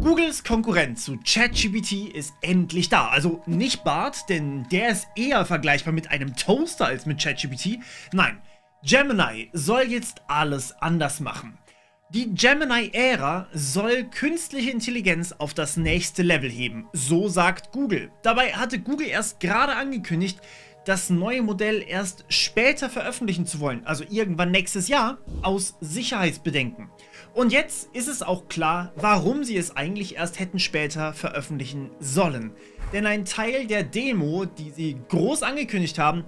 Googles Konkurrent zu ChatGPT ist endlich da. Also nicht Bard, denn der ist eher vergleichbar mit einem Toaster als mit ChatGPT. Nein, Gemini soll jetzt alles anders machen. Die Gemini-Ära soll künstliche Intelligenz auf das nächste Level heben, so sagt Google. Dabei hatte Google erst gerade angekündigt, das neue Modell erst später veröffentlichen zu wollen, also irgendwann nächstes Jahr, aus Sicherheitsbedenken. Und jetzt ist es auch klar, warum sie es eigentlich erst hätten später veröffentlichen sollen. Denn ein Teil der Demo, die sie groß angekündigt haben,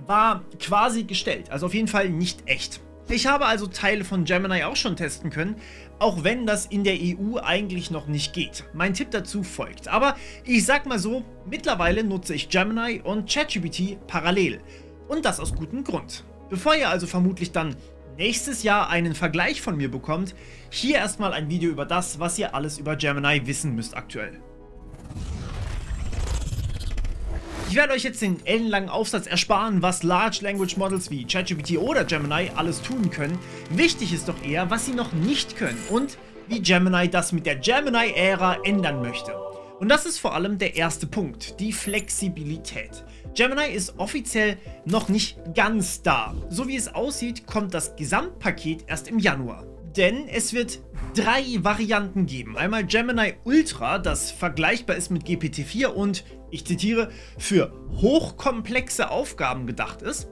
war quasi gestellt, also auf jeden Fall nicht echt. Ich habe also Teile von Gemini auch schon testen können, auch wenn das in der EU eigentlich noch nicht geht. Mein Tipp dazu folgt. Aber ich sag mal so, mittlerweile nutze ich Gemini und ChatGPT parallel. Und das aus gutem Grund. Bevor ihr also vermutlich dann nächstes Jahr einen Vergleich von mir bekommt, hier erstmal ein Video über das, was ihr alles über Gemini wissen müsst aktuell. Ich werde euch jetzt den ellenlangen Aufsatz ersparen, was Large Language Models wie ChatGPT oder Gemini alles tun können. Wichtig ist doch eher, was sie noch nicht können und wie Gemini das mit der Gemini-Ära ändern möchte. Und das ist vor allem der erste Punkt, die Flexibilität. Gemini ist offiziell noch nicht ganz da. So wie es aussieht, kommt das Gesamtpaket erst im Januar. Denn es wird 3 Varianten geben. Einmal Gemini Ultra, das vergleichbar ist mit GPT-4 und, ich zitiere, für hochkomplexe Aufgaben gedacht ist.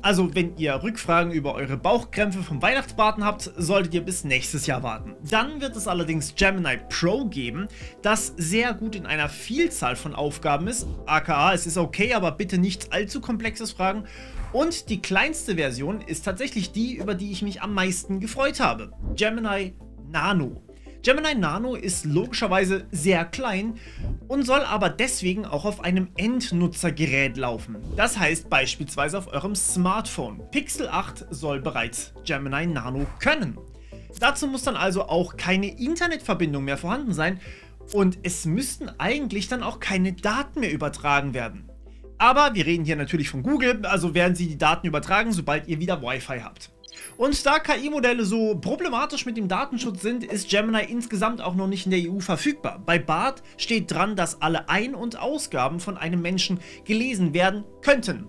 Also wenn ihr Rückfragen über eure Bauchkrämpfe vom Weihnachtsbraten habt, solltet ihr bis nächstes Jahr warten. Dann wird es allerdings Gemini Pro geben, das sehr gut in einer Vielzahl von Aufgaben ist, aka es ist okay, aber bitte nichts allzu komplexes fragen. Und die kleinste Version ist tatsächlich die, über die ich mich am meisten gefreut habe, Gemini Nano. Gemini Nano ist logischerweise sehr klein und soll aber deswegen auch auf einem Endnutzergerät laufen. Das heißt beispielsweise auf eurem Smartphone. Pixel 8 soll bereits Gemini Nano können. Dazu muss dann also auch keine Internetverbindung mehr vorhanden sein und es müssten eigentlich dann auch keine Daten mehr übertragen werden. Aber wir reden hier natürlich von Google, also werden sie die Daten übertragen, sobald ihr wieder Wi-Fi habt. Und da KI-Modelle so problematisch mit dem Datenschutz sind, ist Gemini insgesamt auch noch nicht in der EU verfügbar. Bei Bard steht dran, dass alle Ein- und Ausgaben von einem Menschen gelesen werden könnten.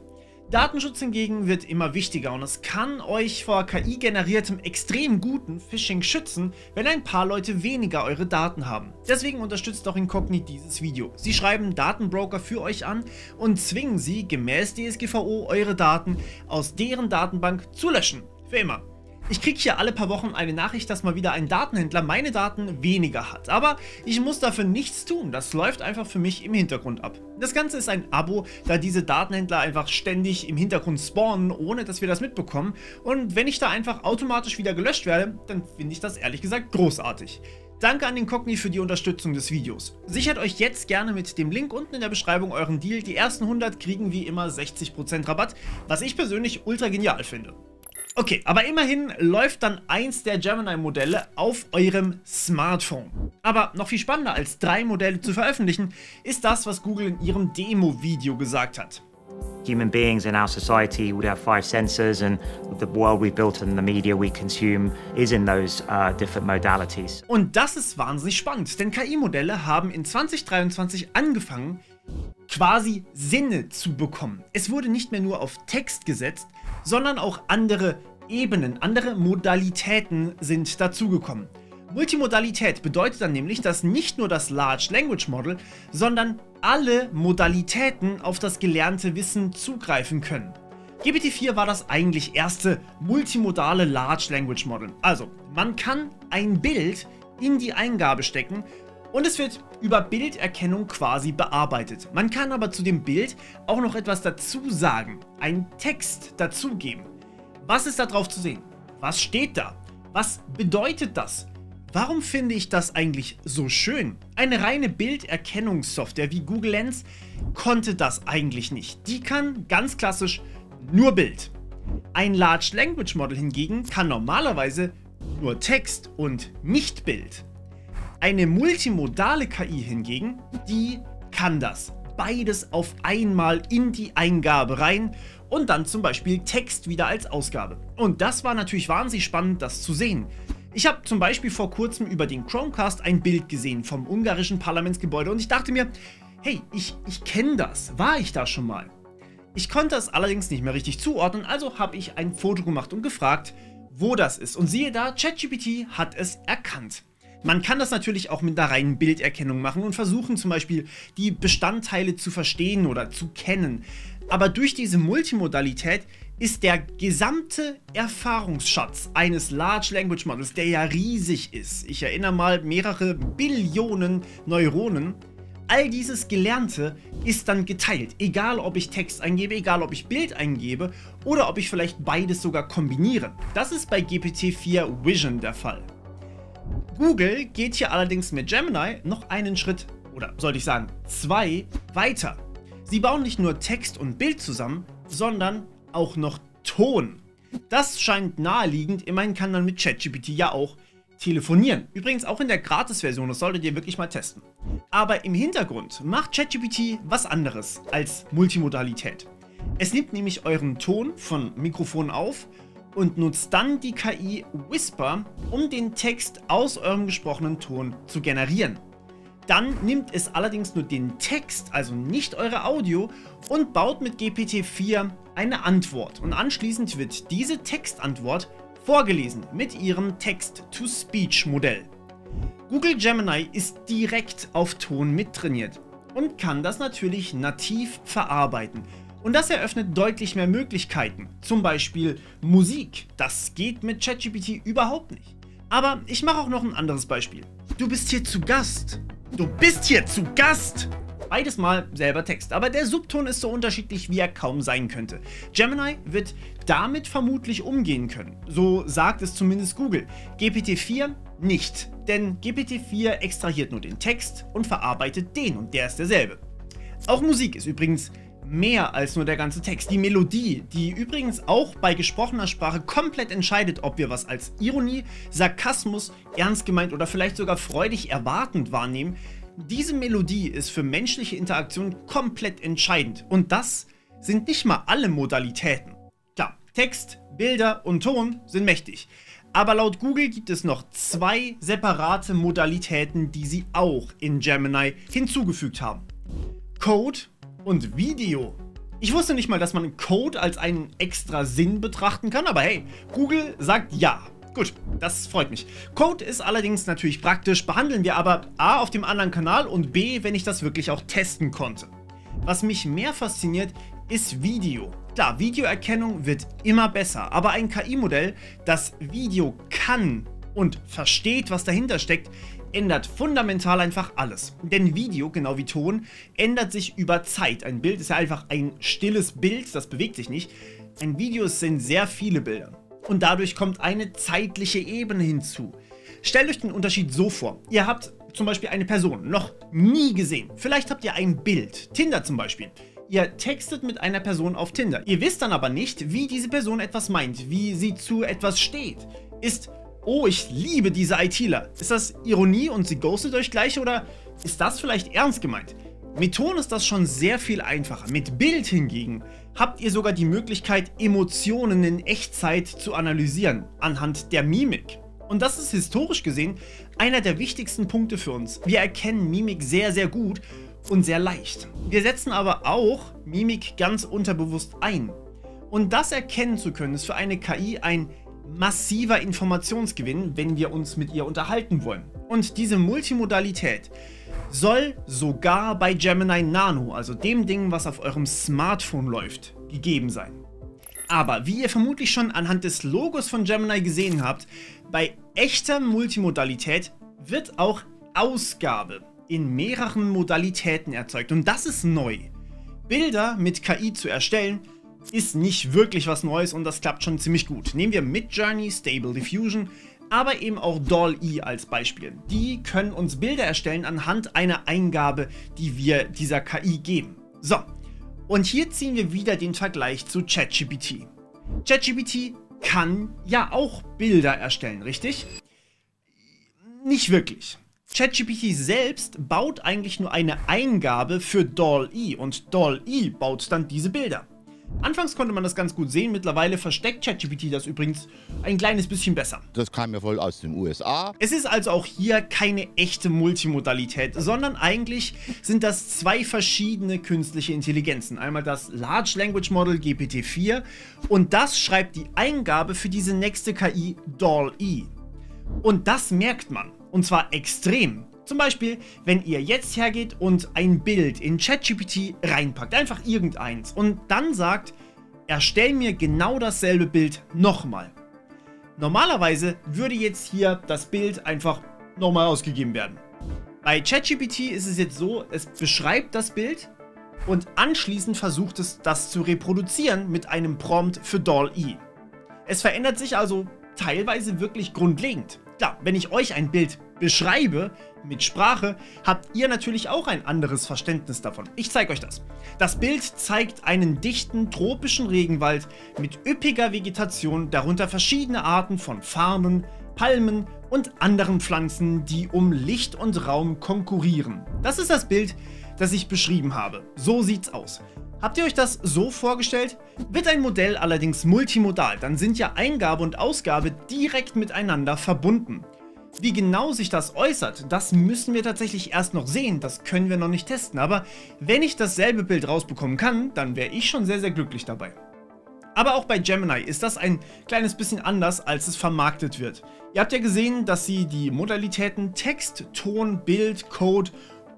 Datenschutz hingegen wird immer wichtiger und es kann euch vor KI-generiertem extrem guten Phishing schützen, wenn ein paar Leute weniger eure Daten haben. Deswegen unterstützt auch Incogni dieses Video. Sie schreiben Datenbroker für euch an und zwingen sie, gemäß DSGVO, eure Daten aus deren Datenbank zu löschen. Für immer. Ich kriege hier alle paar Wochen eine Nachricht, dass mal wieder ein Datenhändler meine Daten weniger hat. Aber ich muss dafür nichts tun. Das läuft einfach für mich im Hintergrund ab. Das Ganze ist ein Abo, da diese Datenhändler einfach ständig im Hintergrund spawnen, ohne dass wir das mitbekommen. Und wenn ich da einfach automatisch wieder gelöscht werde, dann finde ich das ehrlich gesagt großartig. Danke an Incogni für die Unterstützung des Videos. Sichert euch jetzt gerne mit dem Link unten in der Beschreibung euren Deal. Die ersten 100 kriegen wie immer 60% Rabatt, was ich persönlich ultra genial finde. Okay, aber immerhin läuft dann eins der Gemini-Modelle auf eurem Smartphone. Aber noch viel spannender als 3 Modelle zu veröffentlichen, ist das, was Google in ihrem Demo-Video gesagt hat. Human beings in our society would have 5 senses, and the world we built and the media we consume is in those different modalities. Und das ist wahnsinnig spannend, denn KI-Modelle haben in 2023 angefangen, quasi Sinne zu bekommen. Es wurde nicht mehr nur auf Text gesetzt, sondern auch andere Ebenen, andere Modalitäten sind dazugekommen. Multimodalität bedeutet dann nämlich, dass nicht nur das Large Language Model, sondern alle Modalitäten auf das gelernte Wissen zugreifen können. GPT-4 war das eigentlich erste multimodale Large Language Model. Also, man kann ein Bild in die Eingabe stecken und es wird über Bilderkennung quasi bearbeitet. Man kann aber zu dem Bild auch noch etwas dazu sagen, einen Text dazugeben. Was ist da drauf zu sehen? Was steht da? Was bedeutet das? Warum finde ich das eigentlich so schön? Eine reine Bilderkennungssoftware wie Google Lens konnte das eigentlich nicht. Die kann ganz klassisch nur Bild. Ein Large Language Model hingegen kann normalerweise nur Text und nicht Bild. Eine multimodale KI hingegen, die kann das. Beides auf einmal in die Eingabe rein und dann zum Beispiel Text wieder als Ausgabe. Und das war natürlich wahnsinnig spannend, das zu sehen. Ich habe zum Beispiel vor kurzem über den Chromecast ein Bild gesehen vom ungarischen Parlamentsgebäude und ich dachte mir, hey, ich kenne das, war ich da schon mal? Ich konnte es allerdings nicht mehr richtig zuordnen, also habe ich ein Foto gemacht und gefragt, wo das ist. Und siehe da, ChatGPT hat es erkannt. Man kann das natürlich auch mit einer reinen Bilderkennung machen und versuchen zum Beispiel die Bestandteile zu verstehen oder zu kennen. Aber durch diese Multimodalität ist der gesamte Erfahrungsschatz eines Large Language Models, der ja riesig ist, ich erinnere mal, mehrere Billionen Neuronen, all dieses Gelernte ist dann geteilt, egal ob ich Text eingebe, egal ob ich Bild eingebe oder ob ich vielleicht beides sogar kombiniere. Das ist bei GPT-4 Vision der Fall. Google geht hier allerdings mit Gemini noch einen Schritt, oder sollte ich sagen, 2 weiter. Sie bauen nicht nur Text und Bild zusammen, sondern auch noch Ton. Das scheint naheliegend, immerhin kann man mit ChatGPT ja auch telefonieren. Übrigens auch in der Gratis-Version, das solltet ihr wirklich mal testen. Aber im Hintergrund macht ChatGPT was anderes als Multimodalität. Es nimmt nämlich euren Ton von Mikrofon auf und nutzt dann die KI Whisper, um den Text aus eurem gesprochenen Ton zu generieren. Dann nimmt es allerdings nur den Text, also nicht eure Audio, und baut mit GPT-4 eine Antwort. Und anschließend wird diese Textantwort vorgelesen mit ihrem Text-to-Speech-Modell. Google Gemini ist direkt auf Ton mittrainiert und kann das natürlich nativ verarbeiten. Und das eröffnet deutlich mehr Möglichkeiten. Zum Beispiel Musik. Das geht mit ChatGPT überhaupt nicht. Aber ich mache auch noch ein anderes Beispiel. Du bist hier zu Gast. Du bist hier zu Gast. Beides mal selber Text, aber der Subton ist so unterschiedlich, wie er kaum sein könnte. Gemini wird damit vermutlich umgehen können. So sagt es zumindest Google. GPT-4 nicht, denn GPT-4 extrahiert nur den Text und verarbeitet den und der ist derselbe. Auch Musik ist übrigens mehr als nur der ganze Text. Die Melodie, die übrigens auch bei gesprochener Sprache komplett entscheidet, ob wir was als Ironie, Sarkasmus, ernst gemeint oder vielleicht sogar freudig erwartend wahrnehmen, diese Melodie ist für menschliche Interaktion komplett entscheidend. Und das sind nicht mal alle Modalitäten. Klar, Text, Bilder und Ton sind mächtig. Aber laut Google gibt es noch 2 separate Modalitäten, die sie auch in Gemini hinzugefügt haben. Code und Video. Ich wusste nicht mal, dass man Code als einen extra Sinn betrachten kann, aber hey, Google sagt ja. Gut, das freut mich. Code ist allerdings natürlich praktisch, behandeln wir aber A auf dem anderen Kanal und B, wenn ich das wirklich auch testen konnte. Was mich mehr fasziniert, ist Video. Klar, Videoerkennung wird immer besser, aber ein KI-Modell, das Video kann und versteht, was dahinter steckt, ändert fundamental einfach alles. Denn Video, genau wie Ton, ändert sich über Zeit. Ein Bild ist ja einfach ein stilles Bild, das bewegt sich nicht. Ein Video sind sehr viele Bilder. Und dadurch kommt eine zeitliche Ebene hinzu. Stellt euch den Unterschied so vor. Ihr habt zum Beispiel eine Person noch nie gesehen. Vielleicht habt ihr ein Bild, Tinder zum Beispiel. Ihr textet mit einer Person auf Tinder. Ihr wisst dann aber nicht, wie diese Person etwas meint, wie sie zu etwas steht. Ist, oh, ich liebe diese ITler. Ist das Ironie und sie ghostet euch gleich oder ist das vielleicht ernst gemeint? Mit Ton ist das schon sehr viel einfacher. Mit Bild hingegen habt ihr sogar die Möglichkeit, Emotionen in Echtzeit zu analysieren, anhand der Mimik. Und das ist historisch gesehen einer der wichtigsten Punkte für uns. Wir erkennen Mimik sehr, sehr gut und sehr leicht. Wir setzen aber auch Mimik ganz unterbewusst ein. Und das erkennen zu können, ist für eine KI ein massiver Informationsgewinn, wenn wir uns mit ihr unterhalten wollen. Und diese Multimodalität soll sogar bei Gemini Nano, also dem Ding, was auf eurem Smartphone läuft, gegeben sein. Aber wie ihr vermutlich schon anhand des Logos von Gemini gesehen habt, bei echter Multimodalität wird auch Ausgabe in mehreren Modalitäten erzeugt und das ist neu. Bilder mit KI zu erstellen ist nicht wirklich was Neues und das klappt schon ziemlich gut. Nehmen wir Midjourney, Stable Diffusion, aber eben auch DALL-E als Beispiel. Die können uns Bilder erstellen anhand einer Eingabe, die wir dieser KI geben. So, und hier ziehen wir wieder den Vergleich zu ChatGPT. ChatGPT kann ja auch Bilder erstellen, richtig? Nicht wirklich. ChatGPT selbst baut eigentlich nur eine Eingabe für DALL-E und DALL-E baut dann diese Bilder. Anfangs konnte man das ganz gut sehen, mittlerweile versteckt ChatGPT das übrigens ein kleines bisschen besser. Das kam ja wohl aus den USA. Es ist also auch hier keine echte Multimodalität, sondern eigentlich sind das zwei verschiedene künstliche Intelligenzen. Einmal das Large Language Model GPT-4 und das schreibt die Eingabe für diese nächste KI DALL-E. Und das merkt man, und zwar extrem. Zum Beispiel, wenn ihr jetzt hergeht und ein Bild in ChatGPT reinpackt, einfach irgendeins, und dann sagt, erstell mir genau dasselbe Bild nochmal. Normalerweise würde jetzt hier das Bild einfach nochmal ausgegeben werden. Bei ChatGPT ist es jetzt so, es beschreibt das Bild und anschließend versucht es, das zu reproduzieren mit einem Prompt für DALL-E. Es verändert sich also teilweise wirklich grundlegend. Klar, wenn ich euch ein Bild beschreibe mit Sprache, habt ihr natürlich auch ein anderes Verständnis davon. Ich zeige euch das. Das Bild zeigt einen dichten tropischen Regenwald mit üppiger Vegetation, darunter verschiedene Arten von Farnen, Palmen und anderen Pflanzen, die um Licht und Raum konkurrieren. Das ist das Bild, das ich beschrieben habe. So sieht's aus. Habt ihr euch das so vorgestellt? Wird ein Modell allerdings multimodal, dann sind ja Eingabe und Ausgabe direkt miteinander verbunden. Wie genau sich das äußert, das müssen wir tatsächlich erst noch sehen, das können wir noch nicht testen, aber wenn ich dasselbe Bild rausbekommen kann, dann wäre ich schon sehr, sehr glücklich dabei. Aber auch bei Gemini ist das ein kleines bisschen anders, als es vermarktet wird. Ihr habt ja gesehen, dass sie die Modalitäten Text, Ton, Bild, Code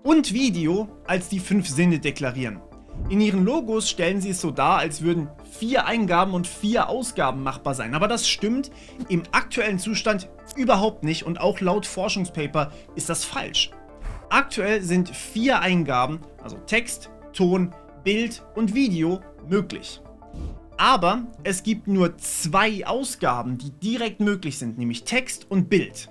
und Video als die 5 Sinne deklarieren. In ihren Logos stellen sie es so dar, als würden 4 Eingaben und 4 Ausgaben machbar sein. Aber das stimmt im aktuellen Zustand überhaupt nicht und auch laut Forschungspaper ist das falsch. Aktuell sind 4 Eingaben, also Text, Ton, Bild und Video, möglich. Aber es gibt nur 2 Ausgaben, die direkt möglich sind, nämlich Text und Bild.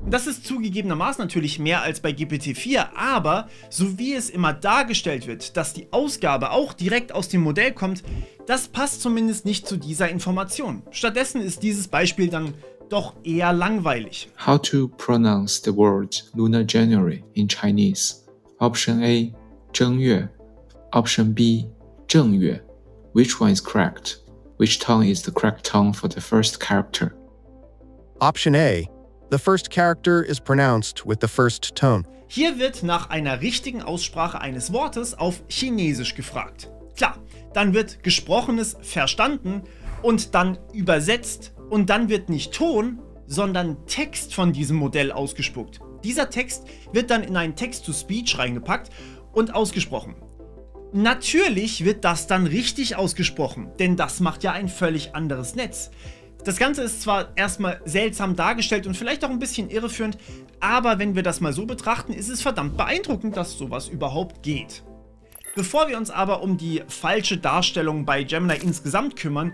Das ist zugegebenermaßen natürlich mehr als bei GPT-4, aber so wie es immer dargestellt wird, dass die Ausgabe auch direkt aus dem Modell kommt, das passt zumindest nicht zu dieser Information. Stattdessen ist dieses Beispiel dann doch eher langweilig. How to pronounce the word Lunar January in Chinese? Option A, 正月. Option B, 正月. Which one is correct? Which tone is the correct tone for the first character? Option A. The first character is pronounced with the first tone. Hier wird nach einer richtigen Aussprache eines Wortes auf Chinesisch gefragt. Klar, dann wird Gesprochenes verstanden und dann übersetzt und dann wird nicht Ton, sondern Text von diesem Modell ausgespuckt. Dieser Text wird dann in einen Text-to-Speech reingepackt und ausgesprochen. Natürlich wird das dann richtig ausgesprochen, denn das macht ja ein völlig anderes Netz. Das Ganze ist zwar erstmal seltsam dargestellt und vielleicht auch ein bisschen irreführend, aber wenn wir das mal so betrachten, ist es verdammt beeindruckend, dass sowas überhaupt geht. Bevor wir uns aber um die falsche Darstellung bei Gemini insgesamt kümmern,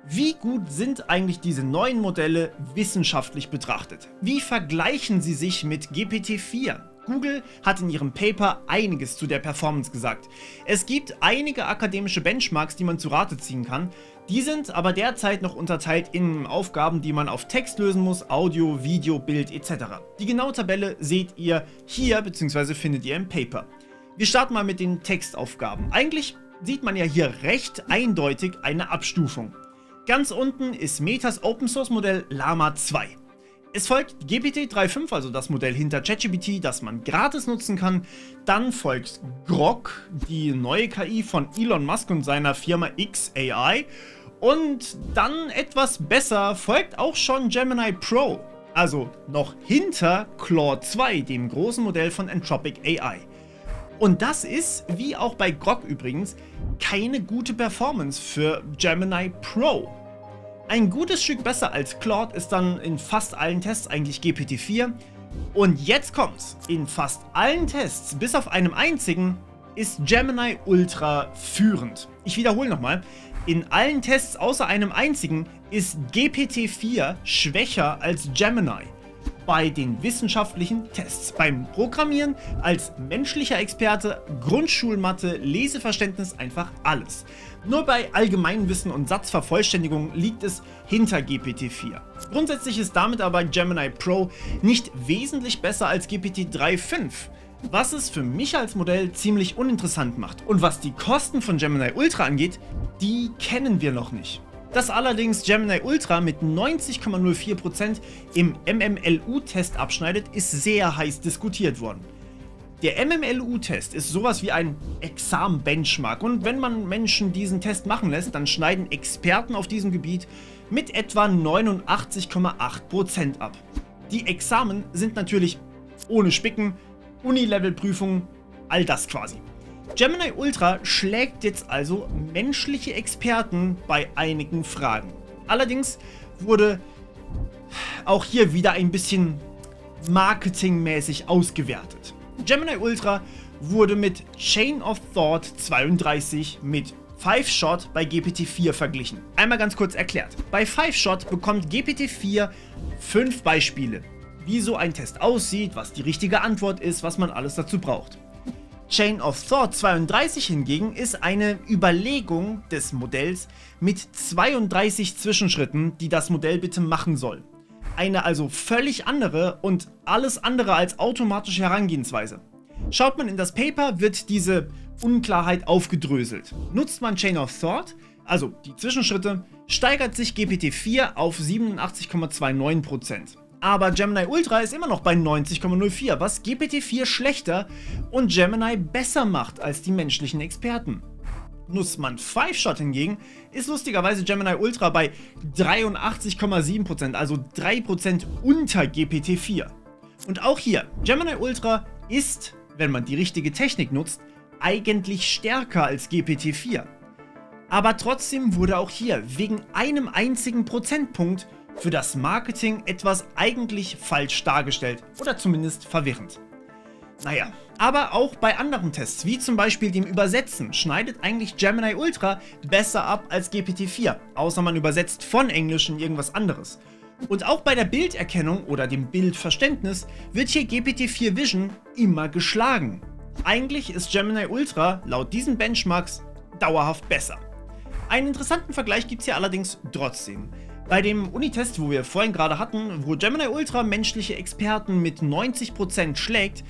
wie gut sind eigentlich diese neuen Modelle wissenschaftlich betrachtet? Wie vergleichen sie sich mit GPT-4? Google hat in ihrem Paper einiges zu der Performance gesagt. Es gibt einige akademische Benchmarks, die man zu Rate ziehen kann. Die sind aber derzeit noch unterteilt in Aufgaben, die man auf Text lösen muss, Audio, Video, Bild etc. Die genaue Tabelle seht ihr hier bzw. findet ihr im Paper. Wir starten mal mit den Textaufgaben. Eigentlich sieht man ja hier recht eindeutig eine Abstufung. Ganz unten ist Metas Open Source Modell Llama 2. Es folgt GPT 3.5, also das Modell hinter ChatGPT, das man gratis nutzen kann. Dann folgt Grok, die neue KI von Elon Musk und seiner Firma xAI. Und dann etwas besser folgt auch schon Gemini Pro, also noch hinter Claude 2, dem großen Modell von Anthropic AI. Und das ist, wie auch bei Grok übrigens, keine gute Performance für Gemini Pro. Ein gutes Stück besser als Claude ist dann in fast allen Tests eigentlich GPT-4. Und jetzt kommt's. In fast allen Tests, bis auf einem einzigen, ist Gemini Ultra führend. Ich wiederhole nochmal. In allen Tests außer einem einzigen ist GPT-4 schwächer als Gemini. Bei den wissenschaftlichen Tests, beim Programmieren, als menschlicher Experte, Grundschulmathe, Leseverständnis, einfach alles. Nur bei Allgemeinwissen und Satzvervollständigung liegt es hinter GPT-4. Grundsätzlich ist damit aber Gemini Pro nicht wesentlich besser als GPT 3.5. was es für mich als Modell ziemlich uninteressant macht. Und was die Kosten von Gemini Ultra angeht, die kennen wir noch nicht. Dass allerdings Gemini Ultra mit 90,04% im MMLU-Test abschneidet, ist sehr heiß diskutiert worden. Der MMLU-Test ist sowas wie ein Examen-Benchmark und wenn man Menschen diesen Test machen lässt, dann schneiden Experten auf diesem Gebiet mit etwa 89,8% ab. Die Examen sind natürlich ohne Spicken, Uni-Level-Prüfungen, all das quasi. Gemini Ultra schlägt jetzt also menschliche Experten bei einigen Fragen. Allerdings wurde auch hier wieder ein bisschen marketingmäßig ausgewertet. Gemini Ultra wurde mit Chain of Thought 32 mit 5Shot bei GPT-4 verglichen. Einmal ganz kurz erklärt. Bei 5Shot bekommt GPT-4 5 Beispiele, wie so ein Test aussieht, was die richtige Antwort ist, was man alles dazu braucht. Chain of Thought 32 hingegen ist eine Überlegung des Modells mit 32 Zwischenschritten, die das Modell bitte machen soll. Eine also völlig andere und alles andere als automatische Herangehensweise. Schaut man in das Paper, wird diese Unklarheit aufgedröselt. Nutzt man Chain of Thought, also die Zwischenschritte, steigert sich GPT-4 auf 87,29%. Aber Gemini Ultra ist immer noch bei 90,04, was GPT-4 schlechter und Gemini besser macht als die menschlichen Experten. Nutzt man 5Shot hingegen, ist lustigerweise Gemini Ultra bei 83,7%, also 3% unter GPT-4. Und auch hier, Gemini Ultra ist, wenn man die richtige Technik nutzt, eigentlich stärker als GPT-4. Aber trotzdem wurde auch hier wegen einem einzigen Prozentpunkt für das Marketing etwas eigentlich falsch dargestellt oder zumindest verwirrend. Naja, aber auch bei anderen Tests, wie zum Beispiel dem Übersetzen, schneidet eigentlich Gemini Ultra besser ab als GPT-4, außer man übersetzt von Englisch in irgendwas anderes. Und auch bei der Bilderkennung oder dem Bildverständnis wird hier GPT-4 Vision immer geschlagen. Eigentlich ist Gemini Ultra laut diesen Benchmarks dauerhaft besser. Einen interessanten Vergleich gibt es hier allerdings trotzdem. Bei dem Unitest, wo wir vorhin gerade hatten, wo Gemini Ultra menschliche Experten mit 90% schlägt,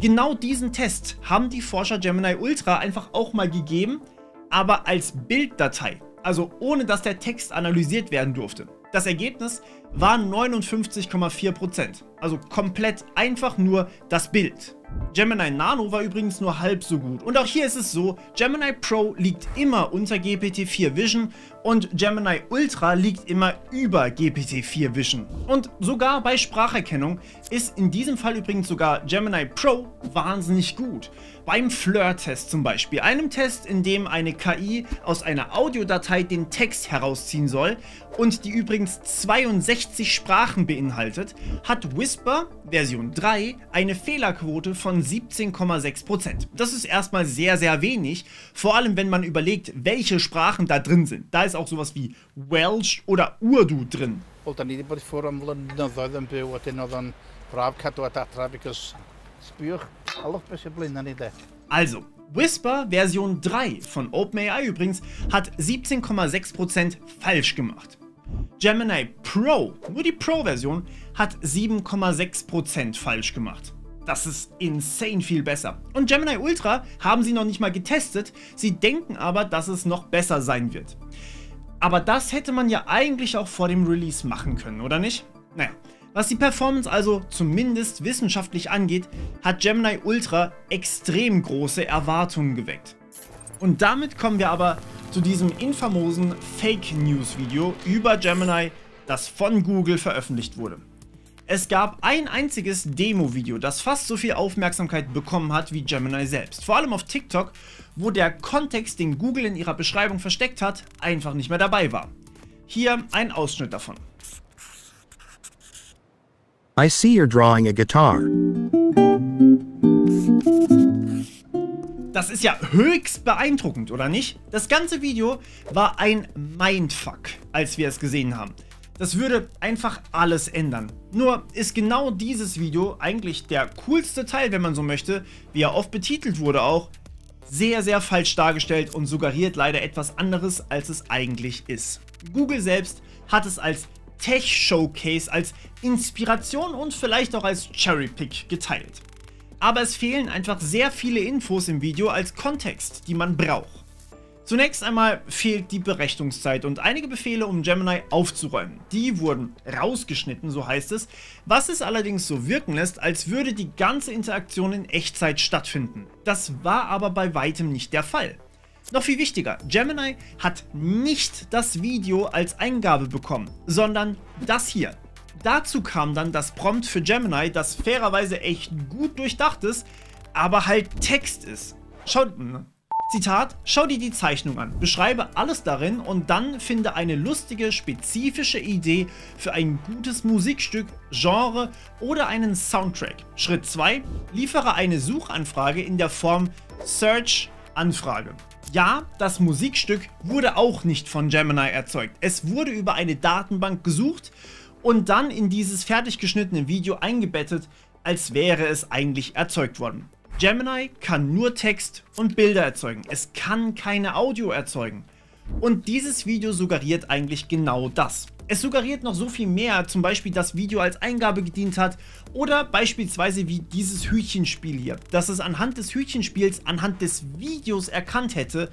genau diesen Test haben die Forscher Gemini Ultra einfach auch mal gegeben, aber als Bilddatei, also ohne dass der Text analysiert werden durfte. Das Ergebnis war 59,4%, also komplett einfach nur das Bild. Gemini Nano war übrigens nur halb so gut. Und auch hier ist es so, Gemini Pro liegt immer unter GPT-4 Vision und Gemini Ultra liegt immer über GPT-4 Vision. Und sogar bei Spracherkennung ist in diesem Fall übrigens sogar Gemini Pro wahnsinnig gut. Beim Flirt-Test zum Beispiel, einem Test, in dem eine KI aus einer Audiodatei den Text herausziehen soll und die übrigens 62 Sprachen beinhaltet, hat Whisper Version 3 eine Fehlerquote von 17,6%. Das ist erstmal sehr, sehr wenig, vor allem wenn man überlegt, welche Sprachen da drin sind. Da ist auch sowas wie Welsh oder Urdu drin. Also, Whisper Version 3 von OpenAI übrigens hat 17,6% falsch gemacht. Gemini Pro, nur die Pro-Version, hat 7,6% falsch gemacht. Das ist insane viel besser. Und Gemini Ultra haben sie noch nicht mal getestet, sie denken aber, dass es noch besser sein wird. Aber das hätte man ja eigentlich auch vor dem Release machen können, oder nicht? Naja, was die Performance also zumindest wissenschaftlich angeht, hat Gemini Ultra extrem große Erwartungen geweckt. Und damit kommen wir aber zu diesem infamosen Fake News Video über Gemini, das von Google veröffentlicht wurde. Es gab ein einziges Demo-Video, das fast so viel Aufmerksamkeit bekommen hat wie Gemini selbst. Vor allem auf TikTok, wo der Kontext, den Google in ihrer Beschreibung versteckt hat, einfach nicht mehr dabei war. Hier ein Ausschnitt davon. I see you're drawing a guitar. Das ist ja höchst beeindruckend, oder nicht? Das ganze Video war ein Mindfuck, als wir es gesehen haben. Das würde einfach alles ändern. Nur ist genau dieses Video eigentlich der coolste Teil, wenn man so möchte, wie er oft betitelt wurde auch, sehr, sehr falsch dargestellt und suggeriert leider etwas anderes, als es eigentlich ist. Google selbst hat es als Tech-Showcase, als Inspiration und vielleicht auch als Cherry-Pick geteilt. aber es fehlen einfach sehr viele Infos im Video als Kontext, die man braucht. Zunächst einmal fehlt die Berechnungszeit und einige Befehle, um Gemini aufzuräumen. Die wurden rausgeschnitten, so heißt es, was es allerdings so wirken lässt, als würde die ganze Interaktion in Echtzeit stattfinden. Das war aber bei weitem nicht der Fall. Noch viel wichtiger, Gemini hat nicht das Video als Eingabe bekommen, sondern das hier. Dazu kam dann das Prompt für Gemini, das fairerweise echt gut durchdacht ist, aber halt Text ist. Zitat, schau dir die Zeichnung an, beschreibe alles darin und dann finde eine lustige, spezifische Idee für ein gutes Musikstück, Genre oder einen Soundtrack. Schritt 2, liefere eine Suchanfrage in der Form Search Anfrage. Ja, das Musikstück wurde auch nicht von Gemini erzeugt. Es wurde über eine Datenbank gesucht und dann in dieses fertig geschnittene Video eingebettet, als wäre es eigentlich erzeugt worden. Gemini kann nur Text und Bilder erzeugen. Es kann keine Audio erzeugen. Und dieses Video suggeriert eigentlich genau das. Es suggeriert noch so viel mehr, zum Beispiel, dass Video als Eingabe gedient hat oder beispielsweise wie dieses Hütchenspiel hier, dass es anhand des Hütchenspiels, anhand des Videos erkannt hätte,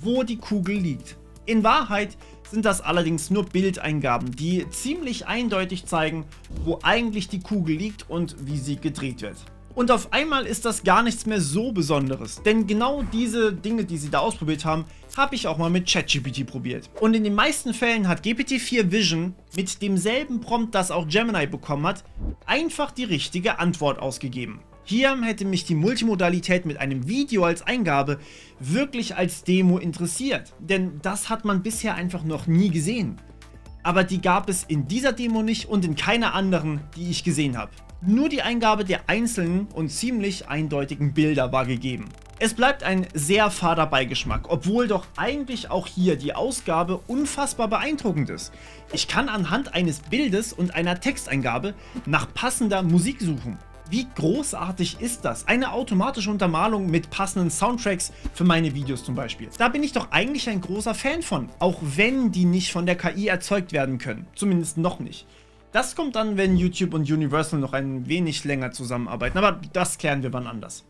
wo die Kugel liegt. In Wahrheit sind das allerdings nur Bildeingaben, die ziemlich eindeutig zeigen, wo eigentlich die Kugel liegt und wie sie gedreht wird. Und auf einmal ist das gar nichts mehr so Besonderes, denn genau diese Dinge, die sie da ausprobiert haben, habe ich auch mal mit ChatGPT probiert. Und in den meisten Fällen hat GPT-4 Vision mit demselben Prompt, das auch Gemini bekommen hat, einfach die richtige Antwort ausgegeben. Hier hätte mich die Multimodalität mit einem Video als Eingabe wirklich als Demo interessiert, denn das hat man bisher einfach noch nie gesehen. Aber die gab es in dieser Demo nicht und in keiner anderen, die ich gesehen habe. Nur die Eingabe der einzelnen und ziemlich eindeutigen Bilder war gegeben. Es bleibt ein sehr fader Beigeschmack, obwohl doch eigentlich auch hier die Ausgabe unfassbar beeindruckend ist. Ich kann anhand eines Bildes und einer Texteingabe nach passender Musik suchen. Wie großartig ist das? Eine automatische Untermalung mit passenden Soundtracks für meine Videos zum Beispiel. Da bin ich doch eigentlich ein großer Fan von, auch wenn die nicht von der KI erzeugt werden können. Zumindest noch nicht. Das kommt dann, wenn YouTube und Universal noch ein wenig länger zusammenarbeiten, aber das klären wir wann anders.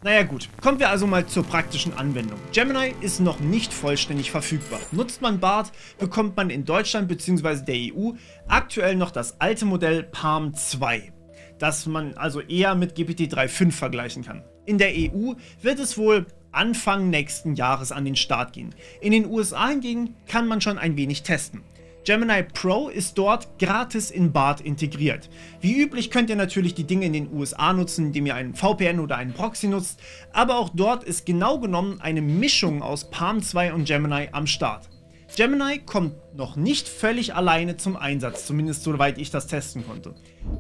Naja gut, kommen wir also mal zur praktischen Anwendung. Gemini ist noch nicht vollständig verfügbar. Nutzt man BART, bekommt man in Deutschland bzw. der EU aktuell noch das alte Modell Palm 2, das man also eher mit GPT 3.5 vergleichen kann. In der EU wird es wohl Anfang nächsten Jahres an den Start gehen. In den USA hingegen kann man schon ein wenig testen. Gemini Pro ist dort gratis in BART integriert. Wie üblich könnt ihr natürlich die Dinge in den USA nutzen, indem ihr einen VPN oder einen Proxy nutzt, aber auch dort ist genau genommen eine Mischung aus Palm 2 und Gemini am Start. Gemini kommt noch nicht völlig alleine zum Einsatz, zumindest soweit ich das testen konnte.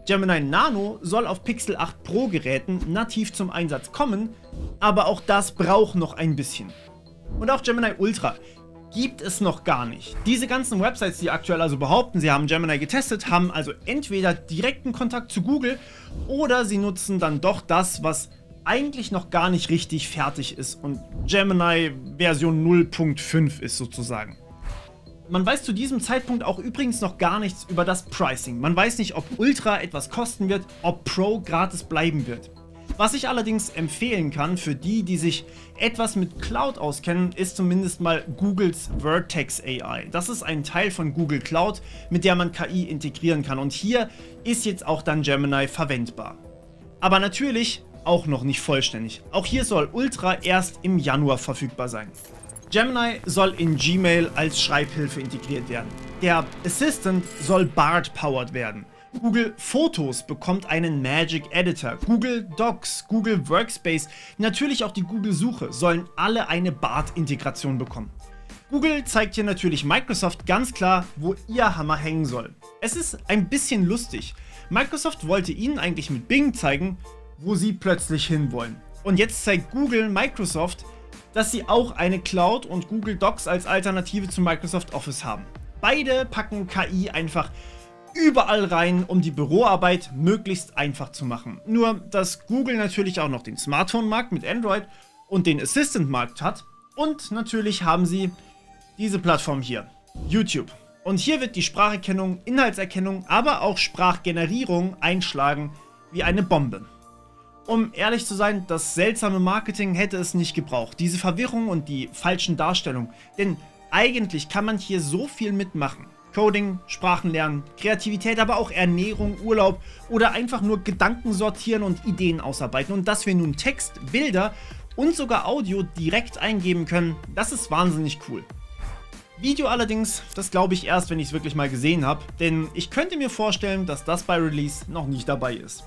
Gemini Nano soll auf Pixel 8 Pro Geräten nativ zum Einsatz kommen, aber auch das braucht noch ein bisschen. Und auch Gemini Ultra gibt es noch gar nicht. Diese ganzen Websites, die aktuell also behaupten, sie haben Gemini getestet, haben also entweder direkten Kontakt zu Google oder sie nutzen dann doch das, was eigentlich noch gar nicht richtig fertig ist und Gemini Version 0.5 ist sozusagen. Man weiß zu diesem Zeitpunkt auch übrigens noch gar nichts über das Pricing. Man weiß nicht, ob Ultra etwas kosten wird, ob Pro gratis bleiben wird. Was ich allerdings empfehlen kann für die, die sich etwas mit Cloud auskennen, ist zumindest mal Googles Vertex AI. Das ist ein Teil von Google Cloud, mit der man KI integrieren kann und hier ist jetzt auch dann Gemini verwendbar. Aber natürlich auch noch nicht vollständig. Auch hier soll Ultra erst im Januar verfügbar sein. Gemini soll in Gmail als Schreibhilfe integriert werden. Der Assistant soll BART-powered werden. Google Fotos bekommt einen Magic Editor, Google Docs, Google Workspace, natürlich auch die Google Suche sollen alle eine BART-Integration bekommen. Google zeigt hier natürlich Microsoft ganz klar, wo ihr Hammer hängen soll. Es ist ein bisschen lustig. Microsoft wollte ihnen eigentlich mit Bing zeigen, wo sie plötzlich hinwollen. Und jetzt zeigt Google Microsoft, dass sie auch eine Cloud und Google Docs als Alternative zu Microsoft Office haben. Beide packen KI einfach überall rein, um die Büroarbeit möglichst einfach zu machen. Nur, dass Google natürlich auch noch den Smartphone-Markt mit Android und den Assistant-Markt hat. Und natürlich haben sie diese Plattform hier, YouTube. Und hier wird die Spracherkennung, Inhaltserkennung, aber auch Sprachgenerierung einschlagen wie eine Bombe. Um ehrlich zu sein, das seltsame Marketing hätte es nicht gebraucht. Diese Verwirrung und die falschen Darstellungen. Denn eigentlich kann man hier so viel mitmachen. Coding, Sprachen lernen, Kreativität, aber auch Ernährung, Urlaub oder einfach nur Gedanken sortieren und Ideen ausarbeiten. Und dass wir nun Text, Bilder und sogar Audio direkt eingeben können, das ist wahnsinnig cool. Video allerdings, das glaube ich erst, wenn ich es wirklich mal gesehen habe, denn ich könnte mir vorstellen, dass das bei Release noch nicht dabei ist.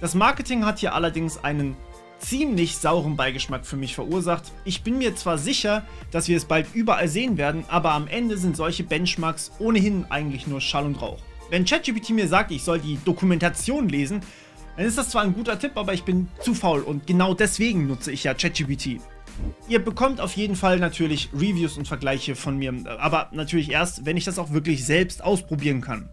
Das Marketing hat hier allerdings einen ziemlich sauren Beigeschmack für mich verursacht. Ich bin mir zwar sicher, dass wir es bald überall sehen werden, aber am Ende sind solche Benchmarks ohnehin eigentlich nur Schall und Rauch. Wenn ChatGPT mir sagt, ich soll die Dokumentation lesen, dann ist das zwar ein guter Tipp, aber ich bin zu faul und genau deswegen nutze ich ja ChatGPT. Ihr bekommt auf jeden Fall natürlich Reviews und Vergleiche von mir, aber natürlich erst, wenn ich das auch wirklich selbst ausprobieren kann.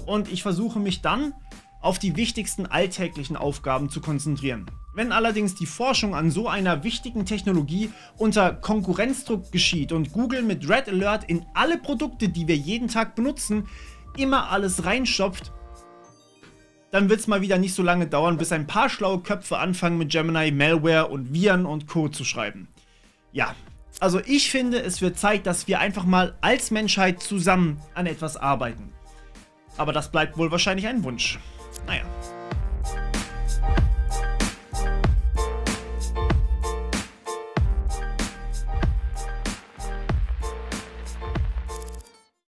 Und ich versuche mich dann auf die wichtigsten alltäglichen Aufgaben zu konzentrieren. Wenn allerdings die Forschung an so einer wichtigen Technologie unter Konkurrenzdruck geschieht und Google mit Red Alert in alle Produkte, die wir jeden Tag benutzen, immer alles reinstopft, dann wird es mal wieder nicht so lange dauern, bis ein paar schlaue Köpfe anfangen mit Gemini, Malware und Viren und Co. zu schreiben. Ja, also ich finde, es wird Zeit, dass wir einfach mal als Menschheit zusammen an etwas arbeiten. Aber das bleibt wohl wahrscheinlich ein Wunsch. Naja.